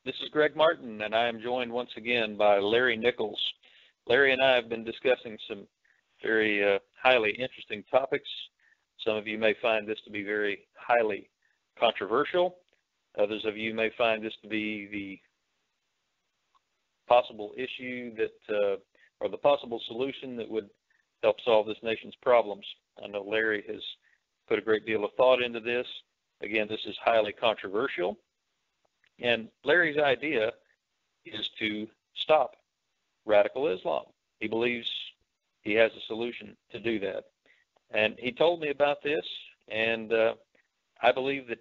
This is Greg Martin, and I am joined once again by Larry Nichols. Larry and I have been discussing some very highly interesting topics. Some of you may find this to be very highly controversial. Others of you may find this to be the possible issue that, or the possible solution that would help solve this nation's problems. I know Larry has put a great deal of thought into this. Again, this is highly controversial. And Larry's idea is to stop radical Islam. He believes he has a solution to do that. And he told me about this, and I believe that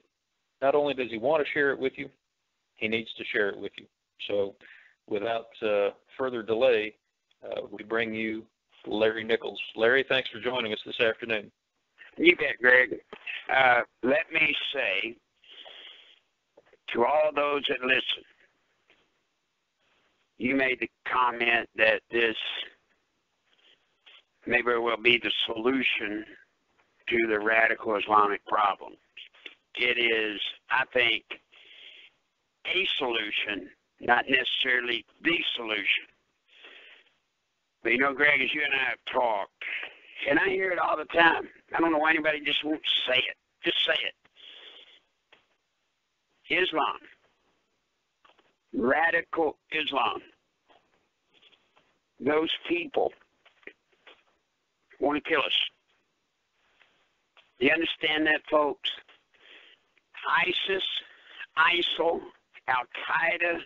not only does he want to share it with you, he needs to share it with you. So without further delay, we bring you Larry Nichols. Larry, thanks for joining us this afternoon. You bet, Greg. Let me say to all those that listen, you made the comment that this may very well be the solution to the radical Islamic problem. It is, I think, a solution, not necessarily the solution. But you know, Greg, as you and I have talked, and I hear it all the time, I don't know why anybody just won't say it. Just say it. Islam, radical Islam, those people want to kill us. Do you understand that, folks? ISIS, ISIL, Al-Qaeda,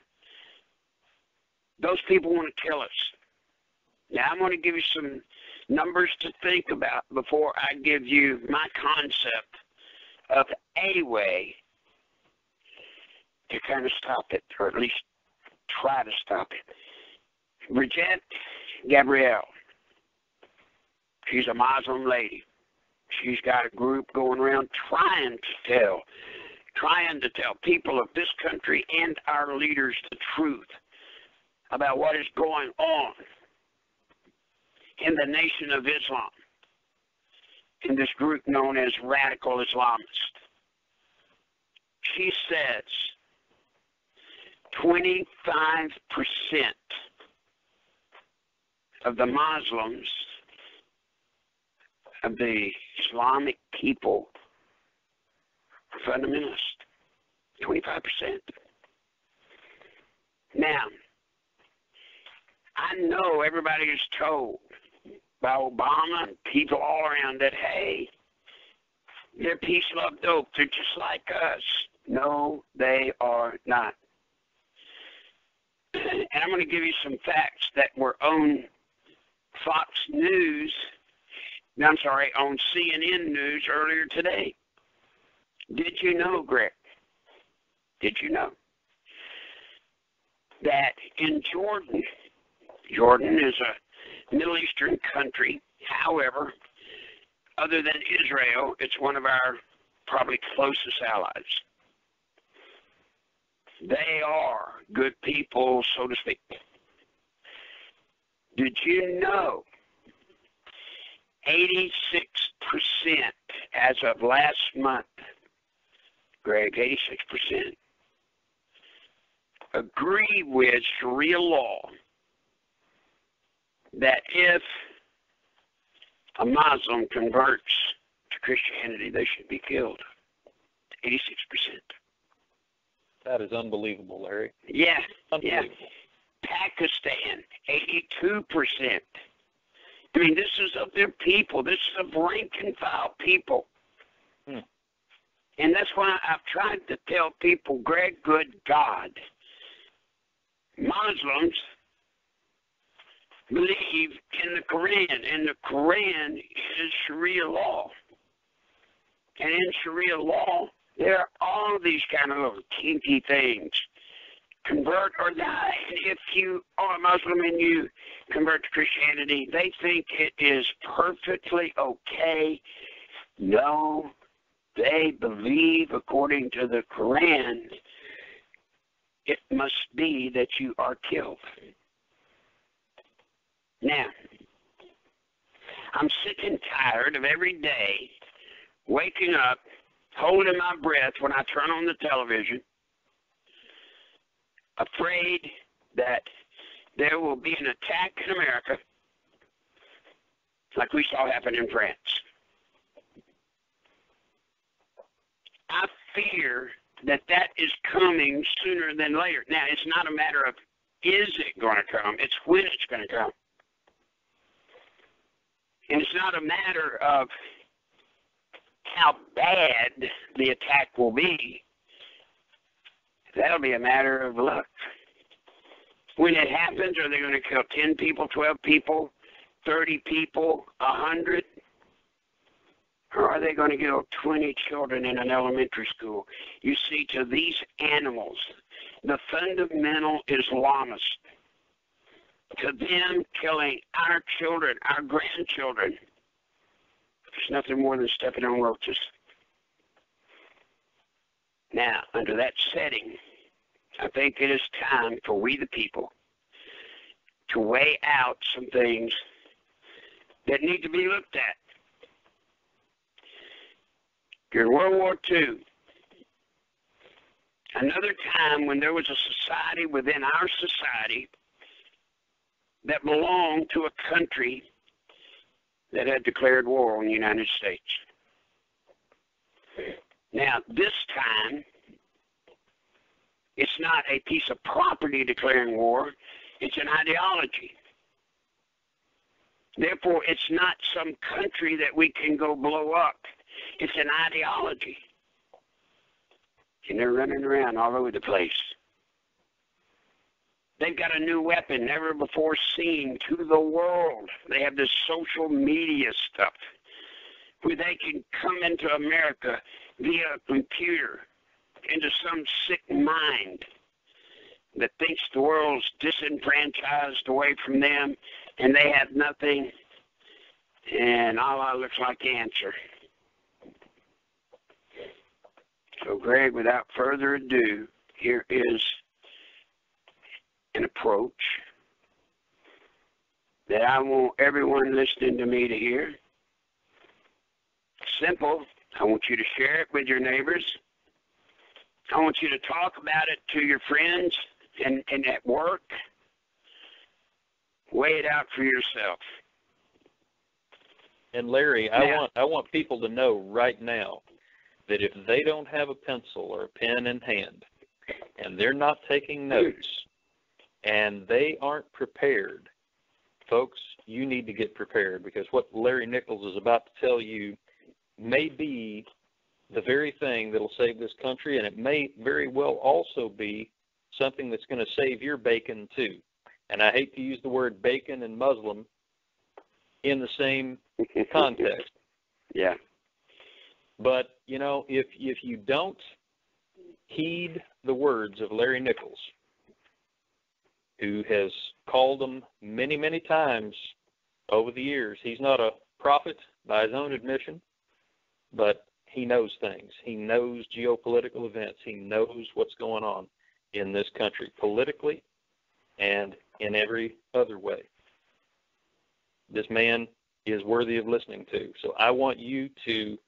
those people want to kill us. Now, I'm going to give you some numbers to think about before I give you my concept of a way to kind of stop it, or at least try to stop it. Brigitte Gabriel, she's a Muslim lady. She's got a group going around trying to tell people of this country and our leaders the truth about what is going on in the Nation of Islam, in this group known as radical Islamists. She says 25% of the Muslims, of the Islamic people, are fundamentalists. 25%. Now, I know everybody is told by Obama and people all around that, hey, they're peace, love, dope. They're just like us. No, they are not. And I'm going to give you some facts that were on Fox News, on CNN News earlier today. Did you know, Greg? Did you know that in Jordan is a Middle Eastern country. However, other than Israel, it's one of our probably closest allies. They are good people, so to speak. Did you know 86% as of last month, Greg, 86% agree with Sharia law that if a Muslim converts to Christianity, they should be killed. 86%. That is unbelievable, Larry. Yeah, unbelievable. Yeah. Pakistan, 82%. I mean, this is of their people. This is of rank and file people. And that's why I've tried to tell people, Greg, good God, Muslims believe in the Quran, and the Quran is Sharia law. And in Sharia law, there are all these kind of little kinky things. Convert or die. If you are a Muslim and you convert to Christianity, they think it is perfectly okay. No, they believe, according to the Quran, it must be that you are killed. Now, I'm sick and tired of every day waking up, holding my breath when I turn on the television, afraid that there will be an attack in America like we saw happen in France. I fear that is coming sooner than later. Now, it's not a matter of is it going to come, it's when it's going to come. And it's not a matter of how bad the attack will be. That'll be a matter of luck. When it happens, are they going to kill 10 people, 12 people, 30 people, 100? Or are they going to kill 20 children in an elementary school? You see, to these animals, the fundamental Islamists, to them killing our children, our grandchildren, there's nothing more than stepping on roaches. Now, under that setting, I think it is time for we the people to weigh out some things that need to be looked at. During World War II, another time when there was a society within our society that belonged to a country that had declared war on the United States. Now, this time, it's not a piece of property declaring war, it's an ideology. Therefore, it's not some country that we can go blow up. It's an ideology. And they're running around all over the place. They've got a new weapon never before seen to the world. They have this social media stuff where they can come into America via a computer into some sick mind that thinks the world's disenfranchised away from them and they have nothing, and Allah looks like answer. So, Greg, without further ado, here is an approach that I want everyone listening to me to hear. Simple. I want you to share it with your neighbors. I want you to talk about it to your friends and at work. Weigh it out for yourself. And Larry, I want people to know right now that if they don't have a pencil or a pen in hand and they're not taking notes and they aren't prepared, folks, you need to get prepared, because what Larry Nichols is about to tell you may be the very thing that will save this country, and it may very well also be something that's going to save your bacon too. And I hate to use the word bacon and Muslim in the same context. Yeah. But, you know, if you don't heed the words of Larry Nichols, who has called them many, many times over the years, he's not a prophet by his own admission, but he knows things. He knows geopolitical events. He knows what's going on in this country politically and in every other way. This man is worthy of listening to. So I want you to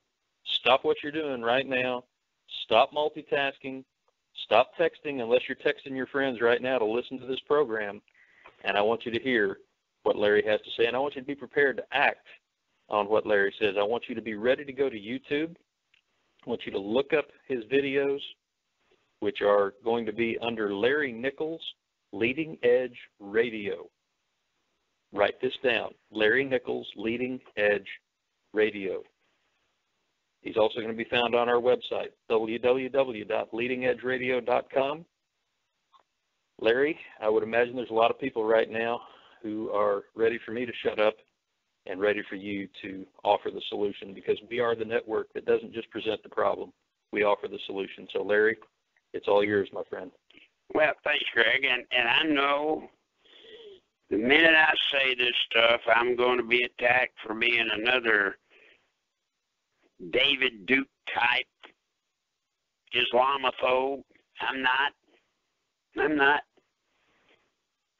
stop what you're doing right now. Stop multitasking. Stop texting unless you're texting your friends right now to listen to this program. And I want you to hear what Larry has to say. And I want you to be prepared to act on what Larry says. I want you to be ready to go to YouTube. I want you to look up his videos, which are going to be under Larry Nichols Leading Edge Radio. Write this down, Larry Nichols Leading Edge Radio. He's also going to be found on our website, www.leadingedgeradio.com. Larry, I would imagine there's a lot of people right now who are ready for me to shut up and ready for you to offer the solution, because we are the network that doesn't just present the problem. We offer the solution. So, Larry, it's all yours, my friend. Well, thanks, Greg. And I know the minute I say this stuff, I'm going to be attacked for being another David Duke type Islamophobe. I'm not.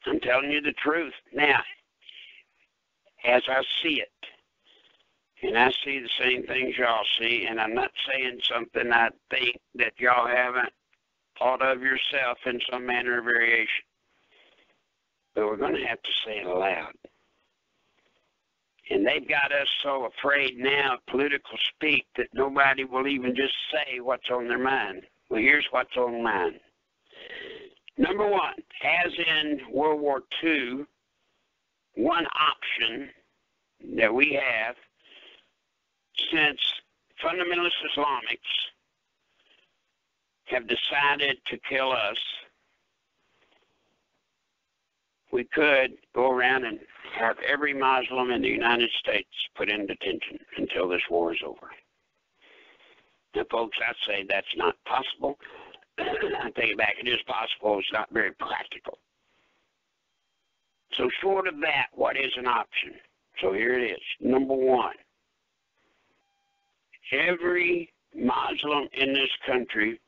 I'm telling you the truth. Now, as I see it, and I see the same things y'all see, and I'm not saying something I think that y'all haven't thought of yourself in some manner or variation. But we're going to have to say it aloud. And they've got us so afraid now of political speak that nobody will even just say what's on their mind. Well, here's what's on mind. Number one, as in World War II, one option that we have, since fundamentalist Islamics have decided to kill us, we could go around and have every Muslim in the United States put in detention until this war is over. Now, folks, I say that's not possible. I take it back. It is possible. It's not very practical. So short of that, what is an option? So here it is. Number one, every Muslim in this country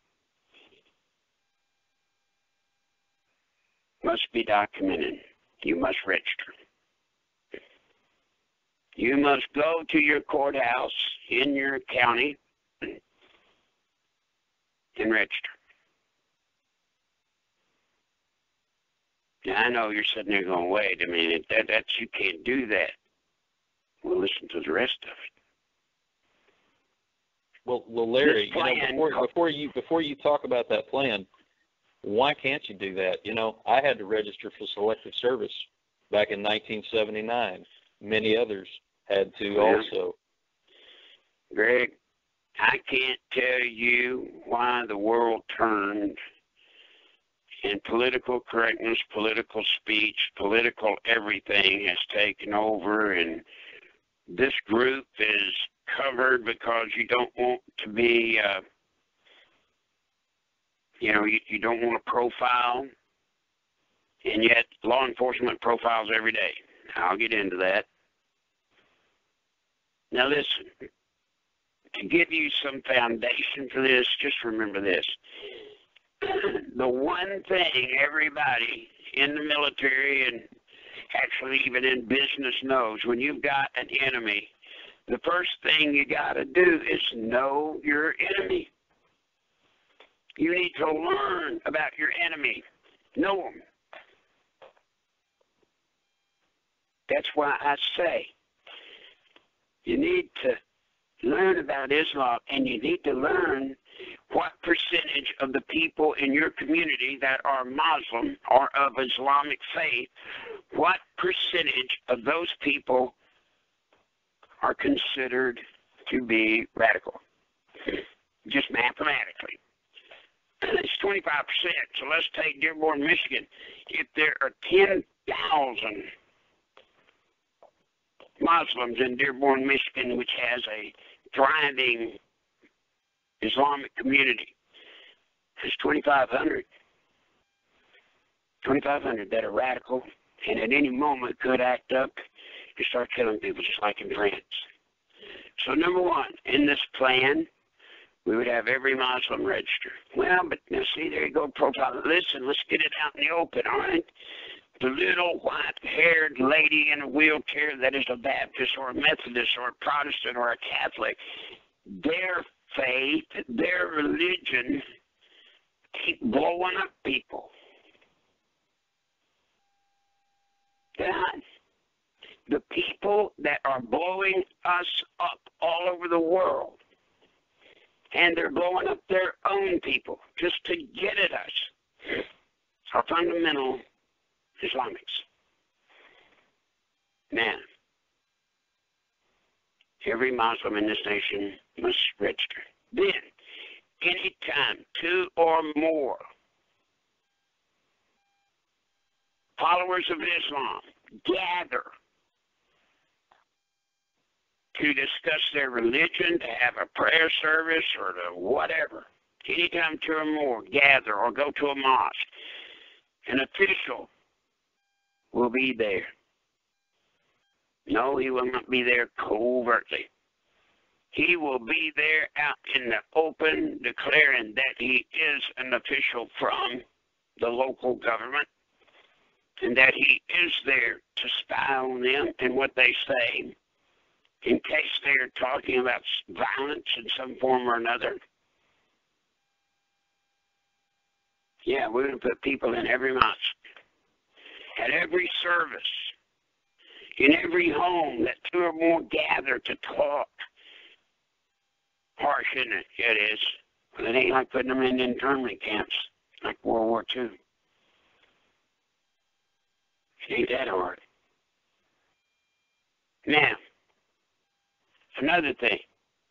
must be documented. You must register. You must go to your courthouse in your county and register. Now, I know you're sitting there going, wait a minute, you can't do that. Well, listen to the rest of it. Well, Larry, before you talk about that plan, why can't you do that? I had to register for selective service back in 1979. Many others had to also. Greg, I can't tell you why the world turned and political correctness, political speech, political everything has taken over, and this group is covered because you don't want to be, you don't want to profile, and yet law enforcement profiles every day. I'll get into that. Now listen, to give you some foundation for this, just remember this. The one thing everybody in the military and actually even in business knows, when you've got an enemy, the first thing you got to do is know your enemy. You need to learn about your enemy. Know them. That's why I say you need to learn about Islam, and you need to learn what percentage of the people in your community that are Muslim or of Islamic faith, what percentage of those people are considered to be radical, just mathematically. It's 25%. So let's take Dearborn, Michigan. If there are 10,000 Muslims in Dearborn, Michigan, which has a thriving Islamic community, there's 2,500. 2,500 that are radical and at any moment could act up and start killing people, just like in France. So number one, in this plan, we would have every Muslim register. Well, but now see, there you go, profile. Listen, let's get it out in the open, all right? The little white-haired lady in a wheelchair that is a Baptist or a Methodist or a Protestant or a Catholic, their faith, their religion keep blowing up people. God, the people that are blowing us up all over the world, and they're blowing up their own people just to get at us, are fundamental Islamics. Now, every Muslim in this nation must register. Then, anytime 2 or more followers of Islam gather to discuss their religion, to have a prayer service, or to whatever, anytime 2 or more gather or go to a mosque, an official will be there. No, he will not be there covertly. He will be there out in the open, declaring that he is an official from the local government and that he is there to spy on them and what they say in case they're talking about violence in some form or another. Yeah, we're going to put people in every mosque, at every service, in every home that two or more gather to talk. Harsh, isn't it? Yeah, it is. But it ain't like putting them in internment camps like World War II. It ain't that hard. Now, another thing.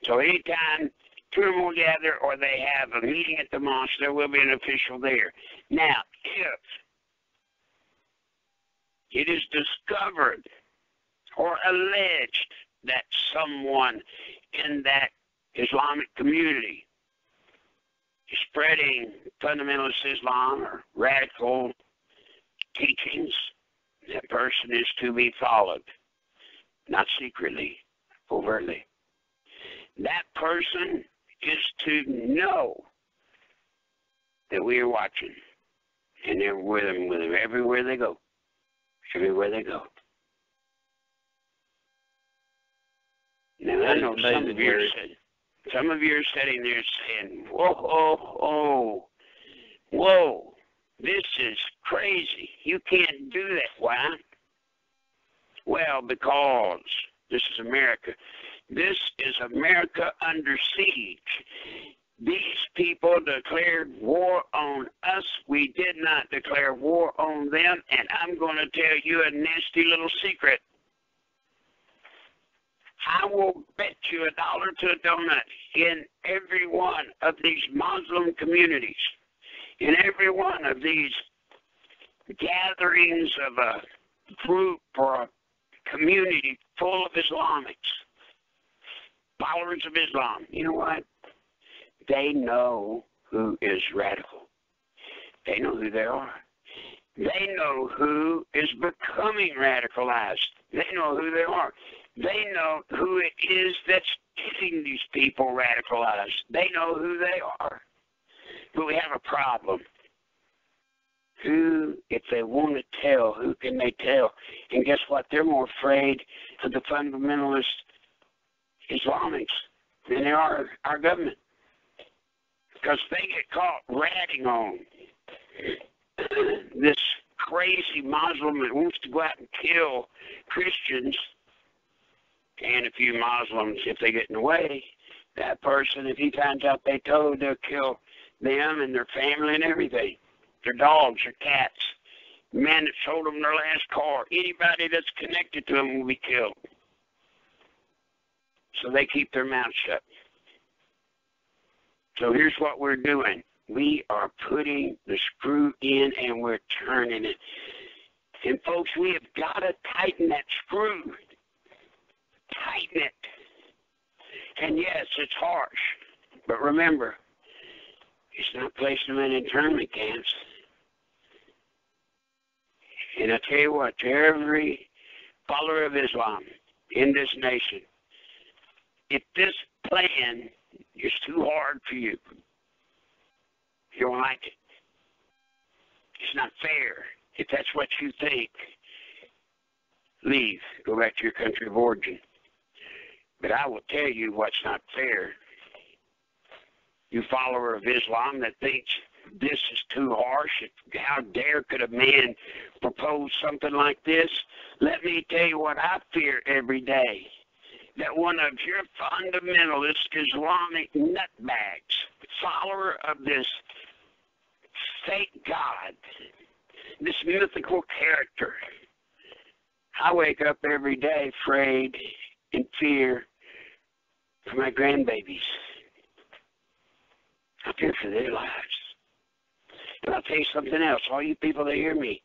So anytime two or more gather or they have a meeting at the mosque, there will be an official there. Now, if it is discovered or alleged that someone in that Islamic community is spreading fundamentalist Islam or radical teachings, that person is to be followed, not secretly, overtly. That person is to know that we are watching, and they're with them everywhere they go. Everywhere they go. Now, I know some of you are sitting there saying, whoa, this is crazy. You can't do that. Why? Well, because this is America. This is America under siege. These people declared war on us. We did not declare war on them, and I'm going to tell you a nasty little secret. I will bet you $1 to a donut in every one of these Muslim communities, in every one of these gatherings of a group or a community full of Islamics, followers of Islam, you know what? They know who is radical. They know who they are. They know who is becoming radicalized. They know who they are. They know who it is that's getting these people radicalized. They know who they are. But we have a problem. Who, if they want to tell, who can they tell? And guess what? They're more afraid of the fundamentalist Islamics than they are our government. Because they get caught ratting on this crazy Muslim that wants to go out and kill Christians. And a few Muslims, if they get in the way, that person, if he finds out they told, they'll kill them and their family and everything. Their dogs, their cats, the man that sold them their last car. Anybody that's connected to them will be killed. So they keep their mouths shut. So here's what we're doing. We are putting the screw in and we're turning it. And folks, we have got to tighten that screw. Tighten it. And yes, it's harsh. But remember, it's not placing them in internment camps. And I tell you what, to every follower of Islam in this nation, if this plan is too hard for you, you don't like it. It's not fair. If that's what you think, leave. Go back to your country of origin. But I will tell you what's not fair. You follower of Islam that thinks this is too harsh, how dare could a man propose something like this? Let me tell you what I fear every day. That one of your fundamentalist Islamic nutbags, follower of this fake God, this mythical character, I wake up every day afraid and fear for my grandbabies. I fear for their lives. And I'll tell you something else, all you people that hear me.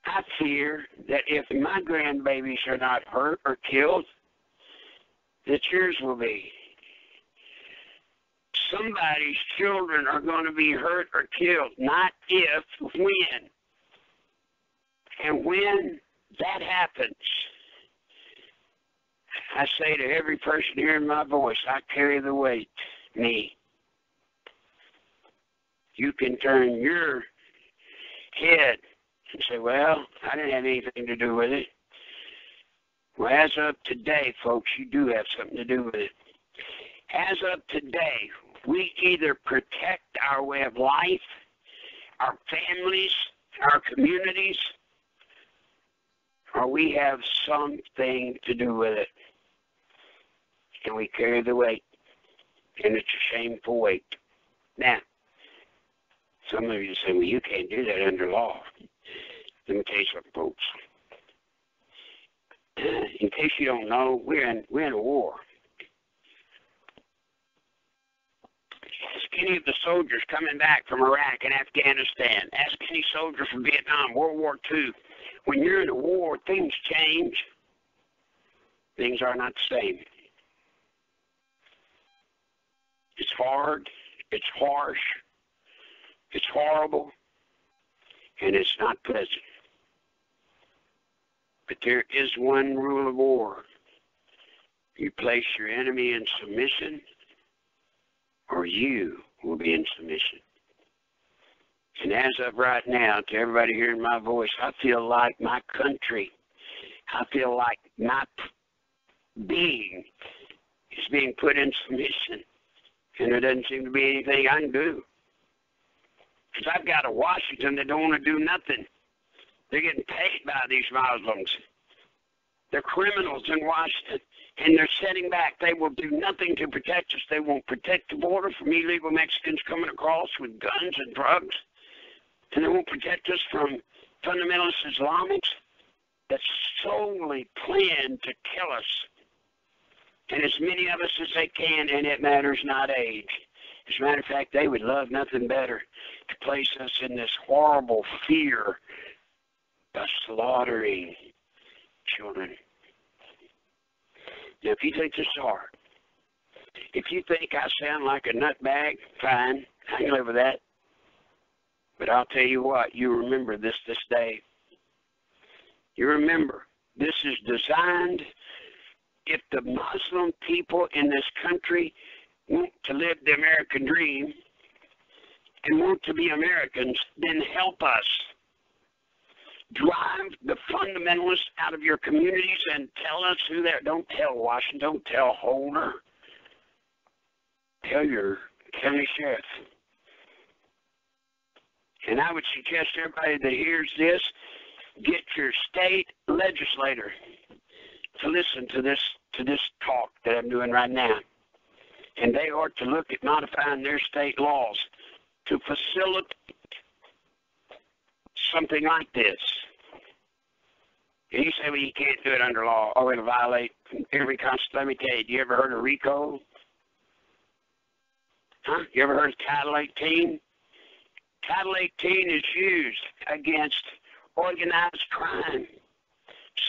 I fear that if my grandbabies are not hurt or killed, that yours will be. Somebody's children are going to be hurt or killed, not if, when. And when that happens, I say to every person hearing my voice, I carry the weight, me. You can turn your head and say, well, I didn't have anything to do with it. Well, as of today, folks, you do have something to do with it. As of today, We either protect our way of life, our families, our communities, or we have something to do with it. And we carry the weight. And it's a shameful weight. Now, some of you say, well, you can't do that under law. Let me tell you something, folks. In case you don't know, we're in a war. Ask any of the soldiers coming back from Iraq and Afghanistan. Ask any soldier from Vietnam, World War II. When you're in a war, things change. Things are not the same. It's hard. It's harsh. It's horrible. And it's not pleasant. But there is one rule of war. You place your enemy in submission, or you will be in submission. And as of right now, to everybody hearing my voice, I feel like my country, I feel like my being is being put in submission. And there doesn't seem to be anything I can do. Because I've got a Washington that don't want to do nothing. They're getting paid by these Muslims. They're criminals in Washington. And they're setting back. They will do nothing to protect us. They won't protect the border from illegal Mexicans coming across with guns and drugs. And they won't protect us from fundamentalist Islamics that solely plan to kill us. And as many of us as they can, and it matters not age. As a matter of fact, they would love nothing better to place us in this horrible fear of slaughtering children. Now, if you think this is hard, if you think I sound like a nutbag, fine, I can live with that. But I'll tell you what, you remember this day. You remember, this is designed, if the Muslim people in this country want to live the American dream and want to be Americans, then help us. Drive the fundamentalists out of your communities and tell us who they are. Don't tell Washington. Don't tell Holder. Tell your county sheriff. And I would suggest everybody that hears this, get your state legislator to listen to this talk that I'm doing right now. And they ought to look at modifying their state laws to facilitate something like this. And you say, well, you can't do it under law. Oh, it'll violate every constitution. Let me tell you, you ever heard of RICO? Huh? You ever heard of Title 18? Title 18 is used against organized crime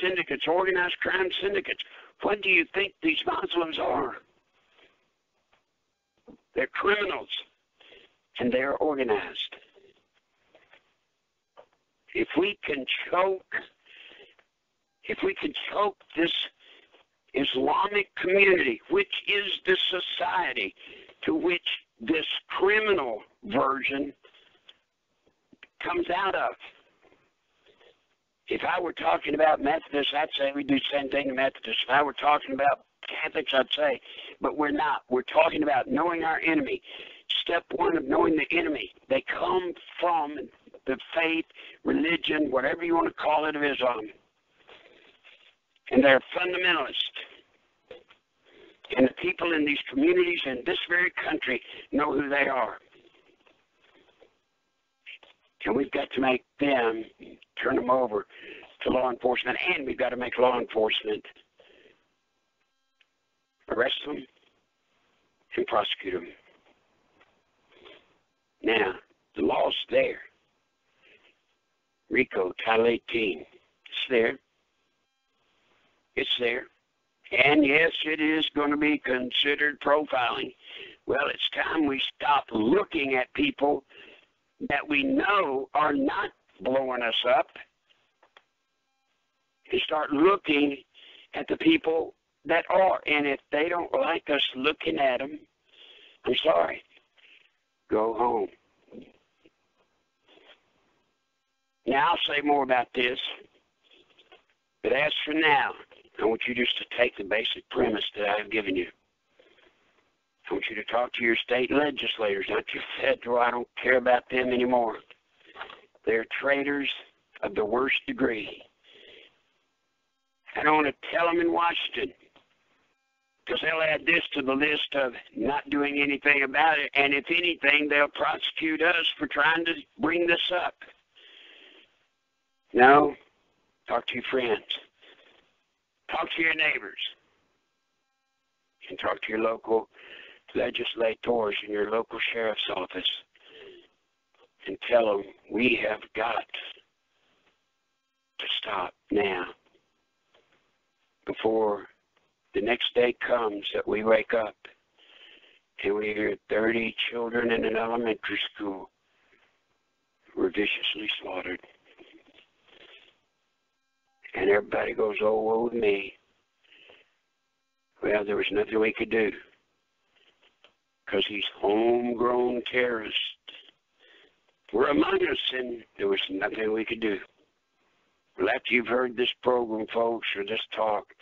syndicates, organized crime syndicates. What do you think these Muslims are? They're criminals, and they're organized. If we can choke this Islamic community, which is the society to which this criminal version comes out of. If I were talking about Methodists, I'd say we do the same thing to Methodists. If I were talking about Catholics, I'd say, but we're not. We're talking about knowing our enemy. Step one of knowing the enemy. They come from the faith, religion, whatever you want to call it, of Islam. And they're fundamentalists. And the people in these communities in this very country know who they are. And we've got to make them turn them over to law enforcement, and we've got to make law enforcement arrest them and prosecute them. Now, the law's there. RICO, Title 18. It's there. It's there. And yes, it is going to be considered profiling. Well, it's time we stop looking at people that we know are not blowing us up and start looking at the people that are. And if they don't like us looking at them, I'm sorry, go home. Now, I'll say more about this, but as for now, I want you just to take the basic premise that I have given you. I want you to talk to your state legislators, not your federal. I don't care about them anymore. They're traitors of the worst degree. I don't want to tell them in Washington, because they'll add this to the list of not doing anything about it, and if anything, they'll prosecute us for trying to bring this up. No, talk to your friends. Talk to your neighbors. And talk to your local legislators in your local sheriff's office and tell them we have got to stop now before the next day comes that we wake up and we hear 30 children in an elementary school were viciously slaughtered. And everybody goes, oh, woe me. Well, there was nothing we could do because these homegrown terrorists were among us, and there was nothing we could do. Well, after you've heard this program, folks, or this talk,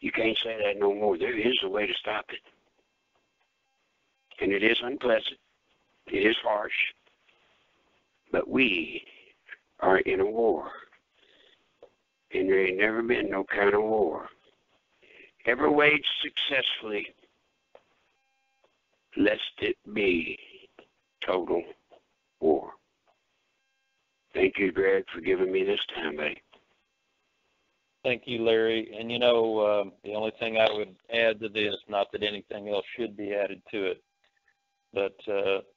you can't say that no more. There is a way to stop it. And it is unpleasant. It is harsh. But we are in a war. And there ain't never been no kind of war ever waged successfully, lest it be total war. Thank you, Greg, for giving me this time, buddy. Thank you, Larry. And, the only thing I would add to this, not that anything else should be added to it, but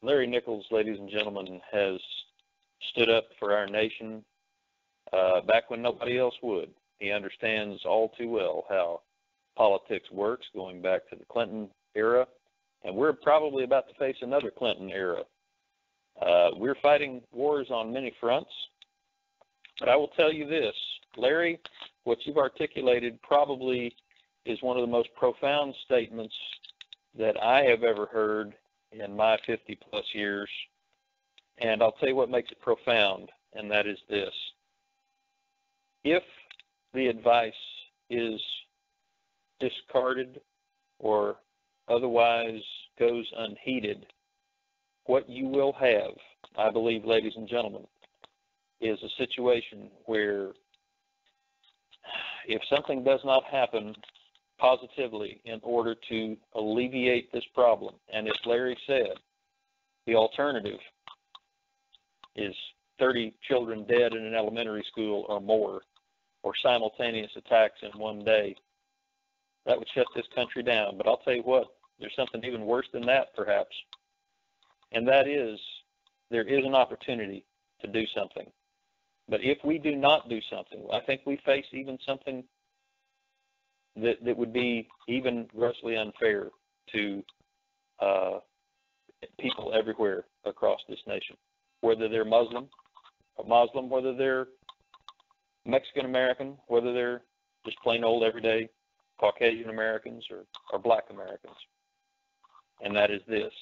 Larry Nichols, ladies and gentlemen, has stood up for our nation back when nobody else would. He understands all too well how politics works, going back to the Clinton era, and we're probably about to face another Clinton era. We're fighting wars on many fronts, but I will tell you this, Larry, what you've articulated probably is one of the most profound statements that I have ever heard in my 50-plus years, and I'll tell you what makes it profound, and that is this. If the advice is discarded or otherwise goes unheeded, what you will have, I believe, ladies and gentlemen, is a situation where if something does not happen positively in order to alleviate this problem, and as Larry said, the alternative is 30 children dead in an elementary school or more, or simultaneous attacks in one day, that would shut this country down. But I'll tell you what, there's something even worse than that, perhaps, and that is there is an opportunity to do something. But if we do not do something, I think we face even something that would be even grossly unfair to people everywhere across this nation, whether they're Muslim, whether they're Mexican American, whether they're just plain old everyday Caucasian Americans or Black Americans. And that is this.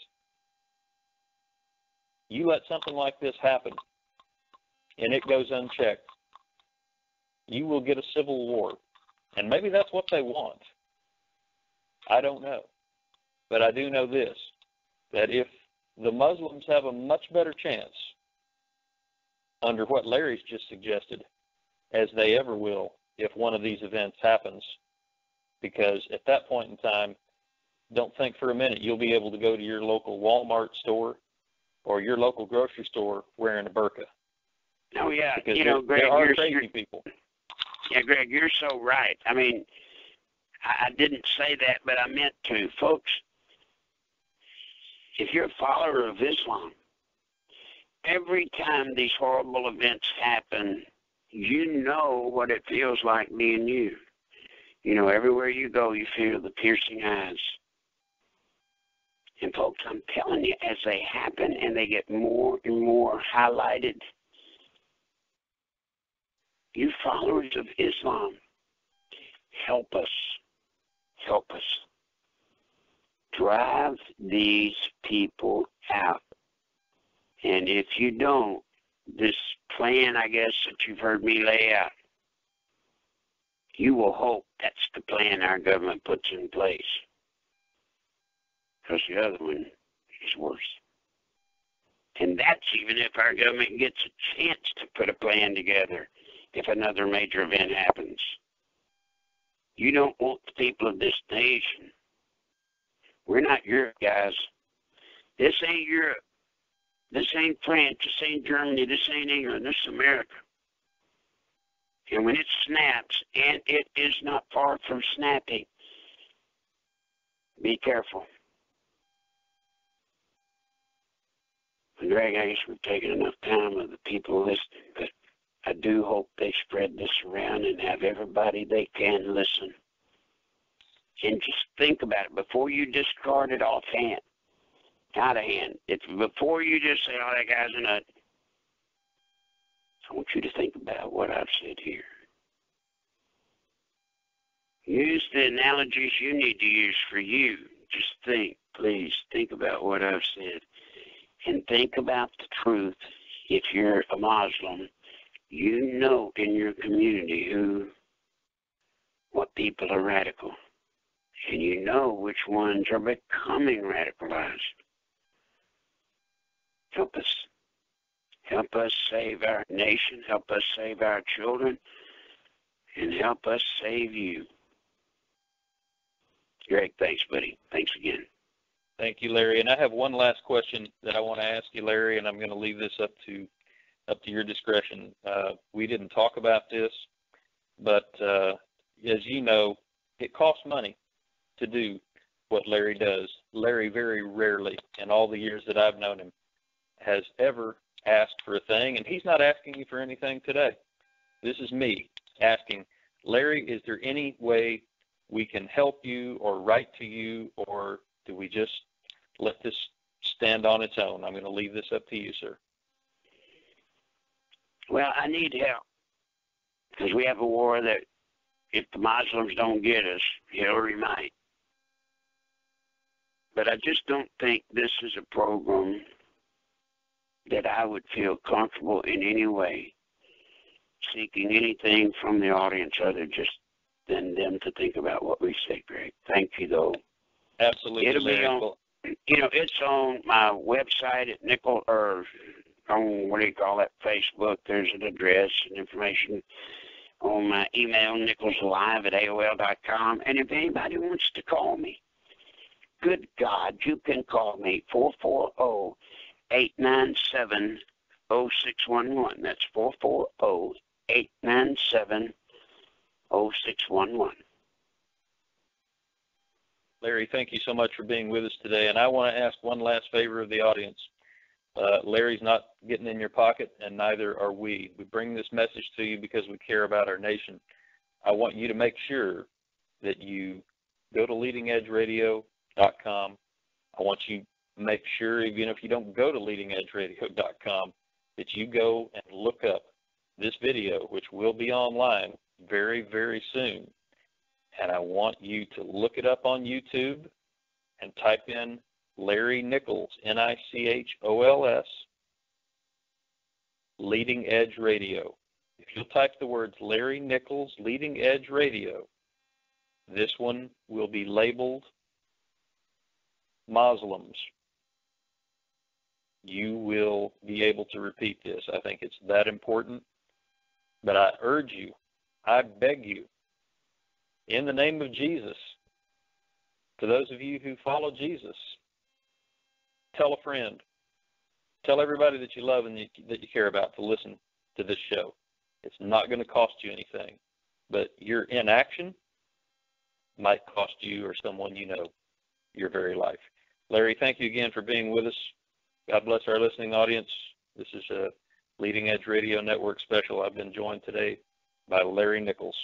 You let something like this happen, and it goes unchecked, you will get a civil war. And maybe that's what they want. I don't know. But I do know this, that if the Muslims have a much better chance under what Larry's just suggested, as they ever will if one of these events happens, because at that point in time, don't think for a minute you'll be able to go to your local Walmart store or your local grocery store wearing a burqa. Oh, yeah. Because Greg, there are crazy people. Yeah, Greg, you're so right. I mean, I didn't say that, but I meant to. Folks, if you're a follower of Islam, every time these horrible events happen, you know what it feels like being you. Everywhere you go, you feel the piercing eyes. And folks, I'm telling you, as they happen and they get more and more highlighted, you followers of Islam, help us. Help us. Drive these people out. And if you don't, this plan, I guess, that you've heard me lay out, you will hope that's the plan our government puts in place. because the other one is worse. And that's even if our government gets a chance to put a plan together if another major event happens. You don't want the people of this nation. We're not Europe, guys. This ain't Europe. This ain't France. This ain't Germany. This ain't England. This is America. And when it snaps, and it is not far from snapping, be careful. And Greg, I guess we've taken enough time of the people listening, but I do hope they spread this around and have everybody they can listen. And just think about it before you discard it offhand, out of hand. It's before you just say, oh, that guy's a nut. I want you to think about what I've said here. Use the analogies you need to use for you. Just think, please, think about what I've said. And think about the truth. If you're a Muslim, you know in your community what people are radical. And you know which ones are becoming radicalized. Help us. Help us save our nation. Help us save our children. And help us save you. Greg, thanks, buddy. Thanks again. Thank you, Larry. And I have one last question that I want to ask you, Larry, and I'm going to leave this up to your discretion. We didn't talk about this, but as you know, it costs money to do what Larry does. Larry very rarely, in all the years that I've known him, has ever asked for a thing, and he's not asking you for anything today. This is me asking, Larry, is there any way we can help you or write to you, or do we just let this stand on its own? I'm going to leave this up to you, sir. Well, I need help because we have a war that if the Muslims don't get us, Hillary might. But I just don't think this is a program that I would feel comfortable in any way seeking anything from the audience other just than them to think about what we say, Greg. Thank you, though. Absolutely. It'll be on, it's on my website at Nichols, or on, what do you call that, Facebook. There's an address and information on my email, nicholslive@aol.com. And if anybody wants to call me, good God, you can call me, 440-897-0611. That's 440-897-0611. Larry, thank you so much for being with us today. And I want to ask one last favor of the audience. Larry's not getting in your pocket, and neither are we. We bring this message to you because we care about our nation. I want you to make sure that you go to leadingedgeradio.com. I want you to make sure, even if you don't go to leadingedgeradio.com, that you go and look up this video, which will be online very, very soon. And I want you to look it up on YouTube and type in Larry Nichols, Nichols, Leading Edge Radio. If you'll type the words Larry Nichols, Leading Edge Radio, this one will be labeled Muslims. You will be able to repeat this. I think it's that important. But I urge you, I beg you, in the name of Jesus, to those of you who follow Jesus, tell a friend. Tell everybody that you love and that you care about to listen to this show. It's not going to cost you anything, but your inaction might cost you or someone you know your very life. Larry, thank you again for being with us. God bless our listening audience. This is a Leading Edge Radio Network special. I've been joined today by Larry Nichols.